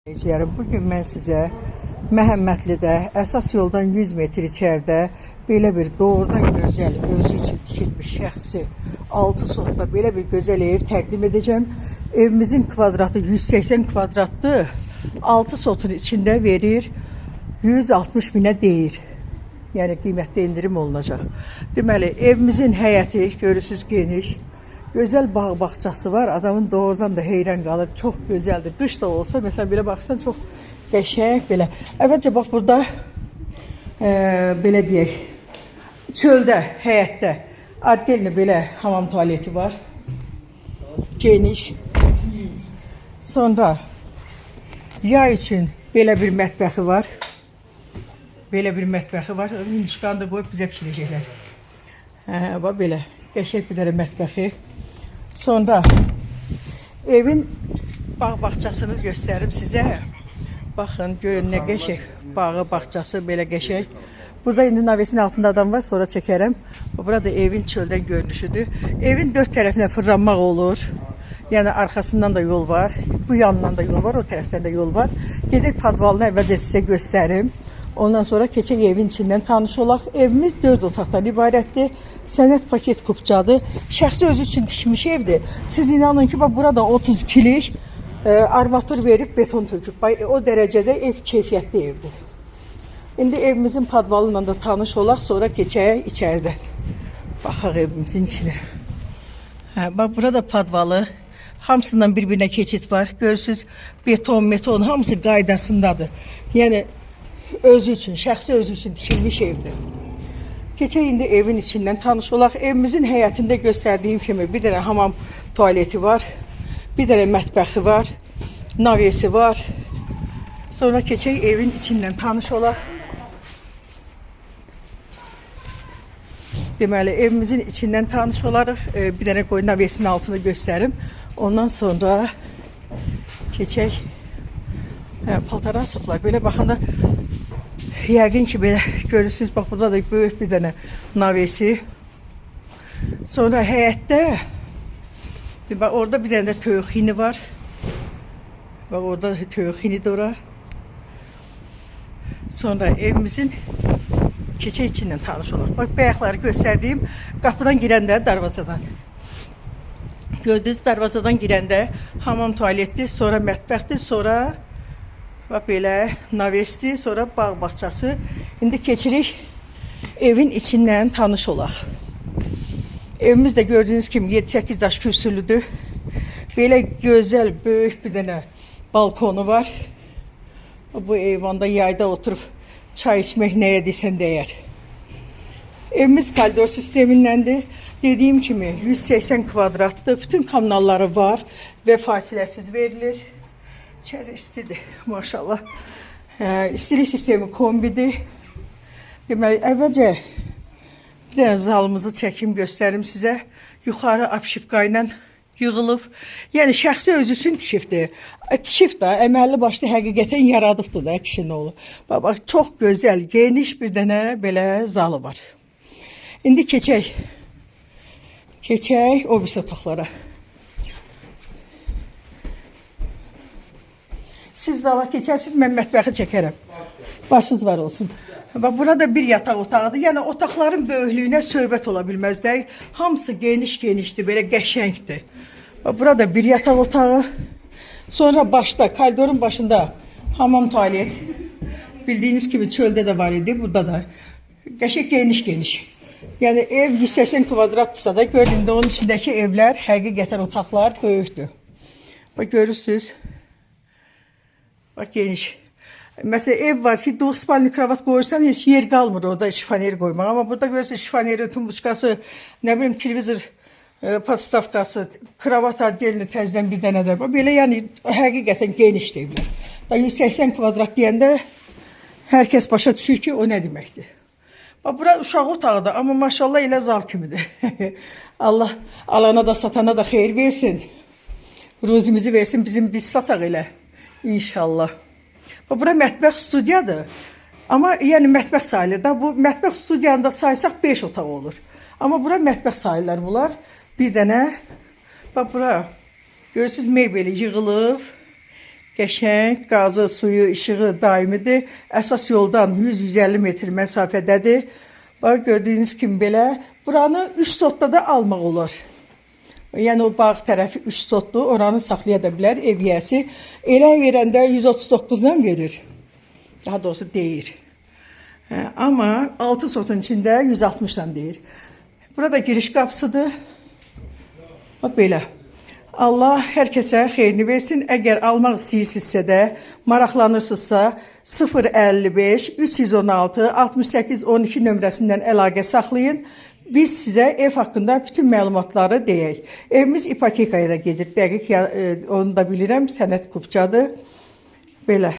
Bugün mən sizə Məhəmmədlidə əsas yoldan 100 metr içəridə belə bir doğrudan gözəl, özü üçün tikilmiş şəxsi 6 sotda belə bir gözəl ev təqdim edəcəm. Evimizin kvadratı 180 kvadratdır. 6 sotun içində verir 160 minə deyir. Yəni qiymətdə indirim olunacaq. Deməli, evimizin həyəti görürsünüz geniş. Gözəl bağ bağçası var. Adamın doğrudan da heyran qalır. Çox gözəldir. Qış da olsa, məsələn, belə baxsan çox qəşəng belə. Əvvəlcə bax burada belə deyək, çöldə, həyətdə addelini belə hamam tualeti var. Geniş. Sonra yay üçün belə bir mətbəxi var. Belə bir mətbəxi var. Hindişkanı da qoyub bizə pişirəcəklər. Bax belə. Qəşəng bir dənə mətbəxi. Sonra evin bağ bağçasını göstərim sizə. Baxın, görün nə qəşəng. Bağı, bağçası belə qəşəng. Burada indi navesin altında adam var, sonra çəkərəm. Burada evin çöldən görünüşüdür. Evin dörd tərəfinə fırlanmaq olur. Yəni arxasından da yol var. Bu yanından da yol var, o tərəfdən də yol var. Gedək padvalını əvvəlcə sizə göstərim. Ondan sonra keçək evin içindən tanış olaq. Evimiz 4 otaqdan ibarətdir. Sənət paket kupçadır. Şəxsi özü üçün tikmiş evdir. Siz inanın ki, burada 32'lik armatur verib beton töküb. O dərəcədə ev keyfiyyətli evdir. İndi evimizin padvalı ilə da tanış olaq, sonra keçək içəridə. Baxaq evimizin içinə. Bax, burada padvalı. Hamısından bir-birinə keçid var. Görürsünüz, beton, hamısı qaydasındadır. Yəni, özü üçün, şəxsi özü üçün tikilmiş evdir. Keçək indi evin içindən tanış olaq. Evimizin həyətində göstərdiyim kimi bir dənə hamam tualeti var. Bir dənə mətbəxi var. Navesi var. Sonra keçək evin içindən tanış olaq. Deməli, evimizin içindən tanış olarıq. Bir dənə qoy navesinin altını göstərim. Ondan sonra keçək paltara asıblar. Belə baxanda yəqin ki, belə görürsünüz, bax, burada da böyük bir dənə navesi. Sonra həyətdə, bax, orada bir dənə də toyuq hini var. Bax, orada toyuq hinidir ora. Sonra evimizin keçək içindən tanış olaq. Bax, bayaqları göstərdiyim qapıdan girəndə, darvazadan. Gördünüz, darvazadan girəndə hamam tualetdir, sonra mətbəxdir, sonra bax belə navesdir, sonra bağ bağçası. İndi keçirik evin içindən tanış olaq. Evimiz də gördüyünüz kimi 7-8 daş kürsülüdür. Belə gözəl, böyük bir dənə balkonu var. Bu eyvanda yayda oturub çay içmək nəyə desən dəyər. Evimiz koridor sistemindəndir. Dediyim kimi 180 kvadratdır. Bütün kanalları var və fasiləsiz verilir. İçəri istidir, maşallah. İstilik sistemi kombidir. Deməli, əvvəlcə bir dənə zalımızı çəkim, göstərim sizə. Yuxarı apşipqa ilə yığılıb. Yəni, şəxsi özü üçün tikibdir. Tikib də, əməlli başlı həqiqətən yaradıbdır da, kişinin oğlu. Bax, çox gözəl, geniş bir dənə belə zalı var. İndi keçək o birisi otaqlara. Siz zala keçərsiniz, mən mətbəxi çəkərəm. Başınız var olsun. Bax, burada bir yataq otağıdır. Yəni, otaqların böyüklüyünə söhbət ola bilməzdir. Hamısı geniş-genişdir, belə qəşəngdir. Bax, burada bir yataq otağı. Sonra başda, koridorun başında hamam tualet. Bildiyiniz kimi çöldə də var idi, burada da. Qəşəng geniş-geniş. Yəni, ev 180 kvadratdırsa da, görün də onun içindəki evlər, həqiqətən otaqlar böyükdür. Bax, görürsünüz. Bax, geniş. Mesela ev var ki, duvuk spalni kravat koyursan heç yer qalmır orada şifaner koymaq. Ama burada görürsən şifaneri, tumbuçkası, nə bilim televizor podstavkası, kravat addelini təzdən bir dənə də. Belə yəni həqiqətən genişdir evlər. Da 180 kvadrat deyəndə hər kəs başa düşür ki, o nə deməkdir. Bax, bura uşaq otağıdır, amma maşallah elə zal kimidir. Allah alana da satana da xeyir versin. Ruzimizi versin, biz sataq elə. İnşallah. Bura mətbəx studiyadır. Amma yəni mətbəx sayılır da. Bu mətbəx studiyanda saysaq 5 otaq olur. Amma bura mətbəx sayılır bunlar. Bir dənə. Bax, bura görürsünüz, meybeli yığılıb. Qəşəng, qazı, suyu, işığı daimidir. Əsas yoldan 100-150 metr məsafədədir. Bax, gördüyünüz kimi belə. Buranı 3 sotda da almaq olur. Yəni, o bağ tərəfi 3 sotdur. Oranı saxlaya da bilər ev yiyəsi. Elə verəndə 139-dan verir. Daha doğrusu deyir. Amma 6 sotun içində 160-dan deyir. Burada giriş qapısıdır. Bax, belə. Allah hər kəsə xeyrini versin. Əgər almaq istəyirsinizsə də, maraqlanırsınızsa 055 316 68 12 nömrəsindən əlaqə saxlayın. Biz sizə ev haqqında bütün məlumatları deyək. Evimiz ipotekaya da gedir. Dəqiq onu da bilirəm. Sənət Kupçadır. Belə.